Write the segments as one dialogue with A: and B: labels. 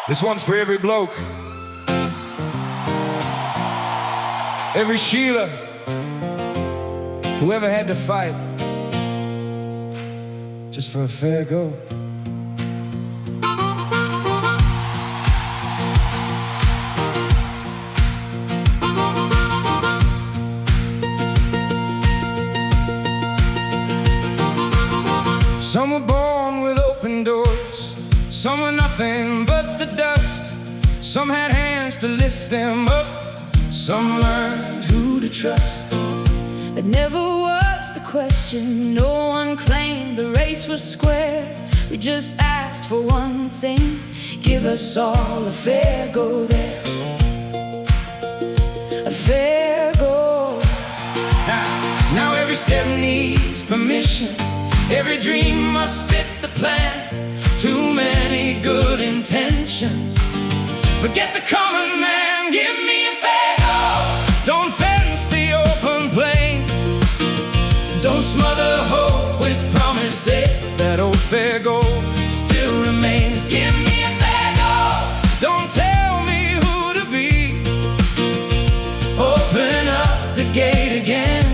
A: This one's for every bloke, every Sheila, whoever had to fight just for a fair go. Some were born with open doors, some were nothing but the dust. Some had hands to lift them up, some learned who to trust.
B: That never was the question, no one claimed the race was square. We just asked for one thing, give us all a fair go there. A fair go.
A: Now every step needs permission, every dream must fit the plan. Too many good intentions, forget the common man, give me a fair go. Don't fence the open plain, don't smother hope with promises. That old fair go still remains. Give me a fair go, don't tell me who to be. Open up the gate again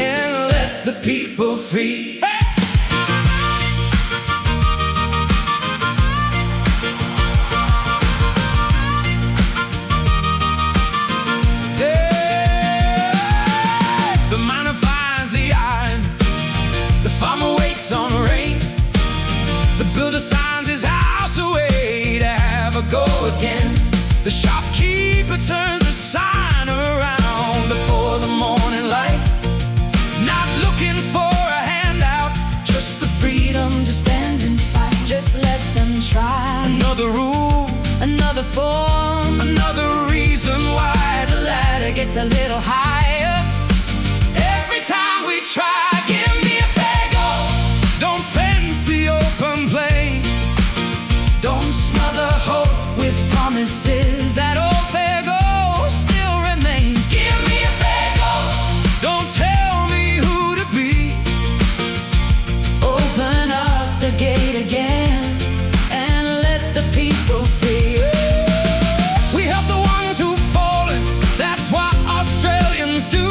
A: and let the people free. Farmer waits on rain, the builder signs his house away to have a go again. The shopkeeper turns the sign around before the morning light, not looking for a handout, just the freedom to stand and fight.
B: Just let them try.
A: Another rule,
B: another form,
A: another reason why
B: the ladder gets a little higher
A: every time we try. Give me a fair go, don't fence the open plain, don't smother hope with promises. That old fair go still remains. Give me a fair go, don't tell me who to be.
B: Open up the gate again and let the people free.
A: We help the ones who've fallen, that's what Australians do.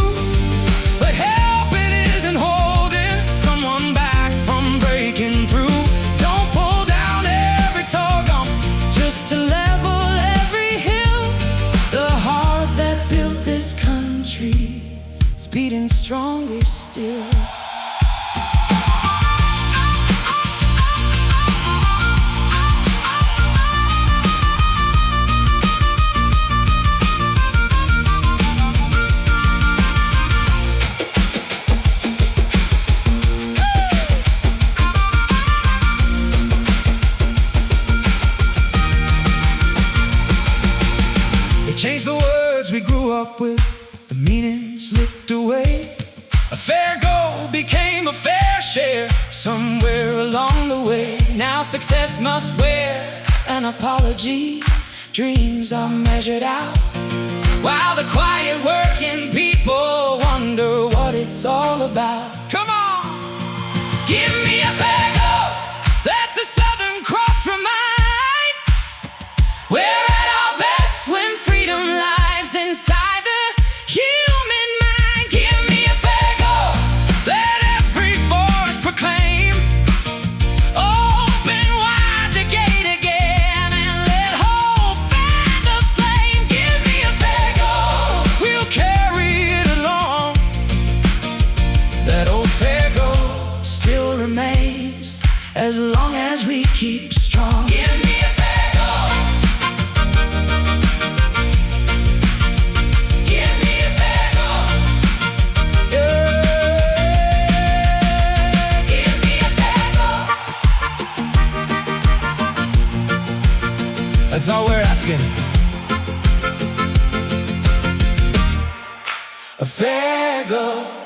A: But helping isn't holding someone back from breaking through. Don't pull down every tall gum
B: Just to level every hill. The heart that built this country is beating stronger still.
A: Changed the words we grew up with, the meaning slipped away. A fair go became a fair share somewhere along the way.
B: Now success must wear an apology. Dreams are measured out,
A: While the quiet working people wonder what it's all about. Come on, give me a fair go, let the Southern Cross remind we're at our best when freedom lives inside the human mind. Give me a fair go, let every voice proclaim. Open wide the gate again and let hope fan the flame. Give me a fair go, we'll carry it along. That old fair go still remains as long as we keep strong. Give me a fair go, give me a fair go, yeah. Give me a fair go. That's all we're asking. A fair go.